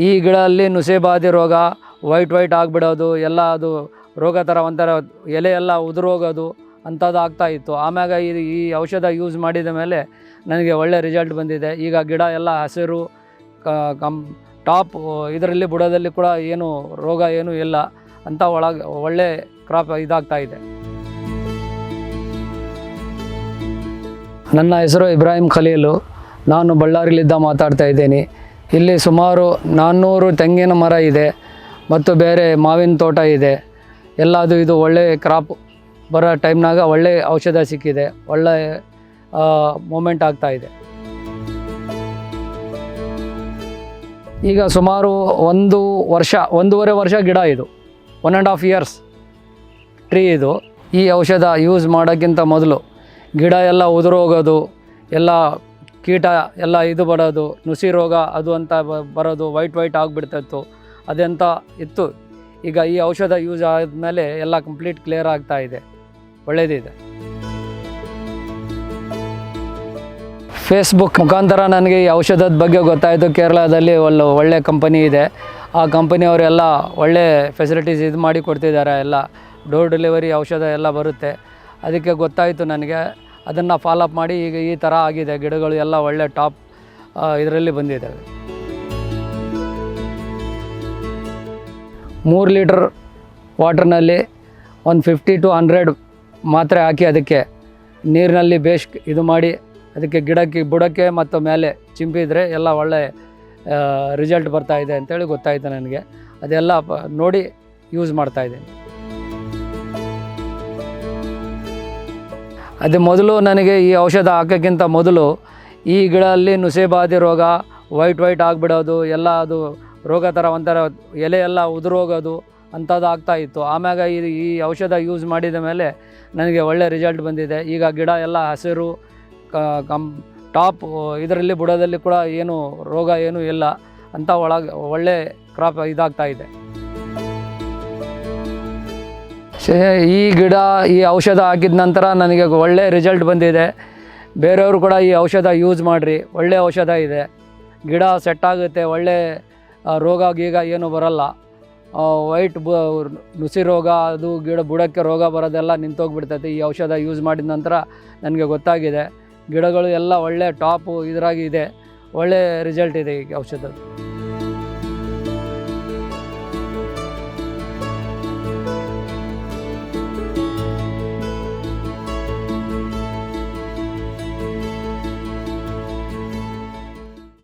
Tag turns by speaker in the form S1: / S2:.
S1: ಈ ಗಿಡದಲ್ಲಿ ನುಸೇಬಾದಿ ರೋಗ, ವೈಟ್ ಆಗಿಬಿಡೋದು, ಎಲ್ಲ ಅದು ರೋಗ ಥರ ಒಂಥರ ಎಲೆ ಎಲ್ಲ ಉದುರೋಗೋದು ಅಂಥದ್ದು ಆಗ್ತಾಯಿತ್ತು. ಆಮ್ಯಾಗ ಈ ಔಷಧ ಯೂಸ್ ಮಾಡಿದ ಮೇಲೆ ನನಗೆ ಒಳ್ಳೆ ರಿಸಲ್ಟ್ ಬಂದಿದೆ. ಈಗ ಗಿಡ ಎಲ್ಲ ಹಸಿರು ಟಾಪ್ ಇದರಲ್ಲಿ ಬುಡದಲ್ಲಿ ಕೂಡ ಏನು ರೋಗ ಏನೂ ಇಲ್ಲ ಅಂತ ಒಳ್ಳೆ ಕ್ರಾಪ್ ಇದಾಗ್ತಾಯಿದೆ. ನನ್ನ ಹೆಸರು ಇಬ್ರಾಹಿಂ ಖಲೀಲು. ನಾನು ಬಳ್ಳಾರಿಲಿದ್ದ ಮಾತಾಡ್ತಾ ಇದ್ದೀನಿ. ಇಲ್ಲಿ ಸುಮಾರು 400 ತೆಂಗಿನ ಮರ ಇದೆ ಮತ್ತು ಬೇರೆ ಮಾವಿನ ತೋಟ ಇದೆ. ಎಲ್ಲದು ಇದು ಒಳ್ಳೆ ಕ್ರಾಪ್ ಬರೋ ಟೈಮ್ನಾಗ ಒಳ್ಳೆ ಔಷಧ ಸಿಕ್ಕಿದೆ. ಒಳ್ಳೆ ಮೂಮೆಂಟ್ ಆಗ್ತಾಯಿದೆ. ಈಗ ಸುಮಾರು 1.5 ವರ್ಷ ಗಿಡ ಇದು, 1.5 years ಟ್ರೀ ಇದು. ಈ ಔಷಧ ಯೂಸ್ ಮಾಡೋಕ್ಕಿಂತ ಮೊದಲು ಗಿಡ ಎಲ್ಲ ಉದುರೋಗೋದು, ಎಲ್ಲ ಕೀಟ ಎಲ್ಲ ಇದು ಬರೋದು, ನುಸಿ ರೋಗ ಅದು ಅಂತ ಬರೋದು, ವೈಟ್ ಆಗಿಬಿಡ್ತಿತ್ತು, ಅದೆಂತ ಇತ್ತು. ಈಗ ಈ ಔಷಧ ಯೂಸ್ ಆದಮೇಲೆ ಎಲ್ಲ ಕಂಪ್ಲೀಟ್ ಕ್ಲಿಯರ್ ಆಗ್ತಾಯಿದೆ, ಒಳ್ಳೆಯದಿದೆ. ಫೇಸ್ಬುಕ್ ಮುಖಾಂತರ ನನಗೆ ಈ ಔಷಧದ ಬಗ್ಗೆ ಗೊತ್ತಾಯಿತು. ಕೇರಳದಲ್ಲಿ ಒಳ್ಳೆ ಕಂಪನಿ ಇದೆ. ಆ ಕಂಪನಿಯವರೆಲ್ಲ ಒಳ್ಳೆ ಫೆಸಿಲಿಟೀಸ್ ಇದು ಮಾಡಿ ಕೊಡ್ತಿದ್ದಾರೆ. ಎಲ್ಲ ಡೋರ್ ಡೆಲಿವರಿ ಔಷಧ ಎಲ್ಲ ಬರುತ್ತೆ. ಅದಕ್ಕೆ ಗೊತ್ತಾಯಿತು ನನಗೆ. ಅದನ್ನು ಫಾಲೋಅಪ್ ಮಾಡಿ ಈಗ ಈ ಥರ ಆಗಿದೆ. ಗಿಡಗಳು ಎಲ್ಲ ಒಳ್ಳೆ ಟಾಪ್ ಇದರಲ್ಲಿ ಬಂದಿದ್ದಾವೆ. 3 ಲೀಟರ್ ವಾಟ್ರ್ನಲ್ಲಿ 150 to 100 ಮಾತ್ರೆ ಹಾಕಿ ಅದಕ್ಕೆ ನೀರಿನಲ್ಲಿ ಇದು ಮಾಡಿ ಅದಕ್ಕೆ ಬುಡಕ್ಕೆ ಮತ್ತು ಮೇಲೆ ಚಿಂಪಿದರೆ ಎಲ್ಲ ಒಳ್ಳೆ ರಿಸಲ್ಟ್ ಬರ್ತಾಯಿದೆ ಅಂತೇಳಿ ಗೊತ್ತಾಯಿತು ನನಗೆ. ಅದೆಲ್ಲ ನೋಡಿ ಯೂಸ್ ಮಾಡ್ತಾಯಿದ್ದೀನಿ. ಅದು ಮೊದಲು ನನಗೆ ಈ ಔಷಧ ಹಾಕೋಕ್ಕಿಂತ ಮೊದಲು ಈ ಗಿಡದಲ್ಲಿ ನುಸೇಬಾದಿ ರೋಗ, ವೈಟ್ ಆಗಿಬಿಡೋದು, ಎಲ್ಲ ಅದು ರೋಗ ಥರ ಒಂಥರ ಎಲೆ ಎಲ್ಲ ಉದುರೋಗೋದು ಅಂಥದ್ದು ಆಗ್ತಾಯಿತ್ತು. ಆಮ್ಯಾಗ ಈ ಔಷಧ ಯೂಸ್ ಮಾಡಿದ ಮೇಲೆ ನನಗೆ ಒಳ್ಳೆ ರಿಸಲ್ಟ್ ಬಂದಿದೆ. ಈಗ ಗಿಡ ಎಲ್ಲ ಹಸಿರು ಟಾಪ್ ಇದರಲ್ಲಿ ಬುಡದಲ್ಲಿ ಕೂಡ ಏನು ರೋಗ ಏನೂ ಇಲ್ಲ ಅಂತ ಒಳ್ಳೆ ಕ್ರಾಪ್ ಇದಾಗ್ತಾಯಿದೆ. ಈ ಔಷಧ ಹಾಕಿದ ನಂತರ ನನಗೆ ಒಳ್ಳೆ ರಿಸಲ್ಟ್ ಬಂದಿದೆ. ಬೇರೆಯವರು ಕೂಡ ಈ ಔಷಧ ಯೂಸ್ ಮಾಡಿರಿ, ಒಳ್ಳೆ ಔಷಧ ಇದೆ. ಗಿಡ ಸೆಟ್ ಆಗುತ್ತೆ, ಒಳ್ಳೆ ರೋಗ ಗೀಗ ಏನು ಬರಲ್ಲ. ನುಸಿ ರೋಗ ಅದು ಬುಡಕ್ಕೆ ರೋಗ ಬರೋದೆಲ್ಲ ನಿಂತೋಗ್ಬಿಡ್ತೈತೆ. ಈ ಔಷಧ ಯೂಸ್ ಮಾಡಿದ ನಂತರ ನನಗೆ ಗೊತ್ತಾಗಿದೆ. ಗಿಡಗಳು ಎಲ್ಲ ಒಳ್ಳೆ ಟಾಪು ಇದ್ರಾಗಿದೆ. ಒಳ್ಳೆ ರಿಸಲ್ಟ್ ಇದೆ ಈ ಔಷಧದ್ದು.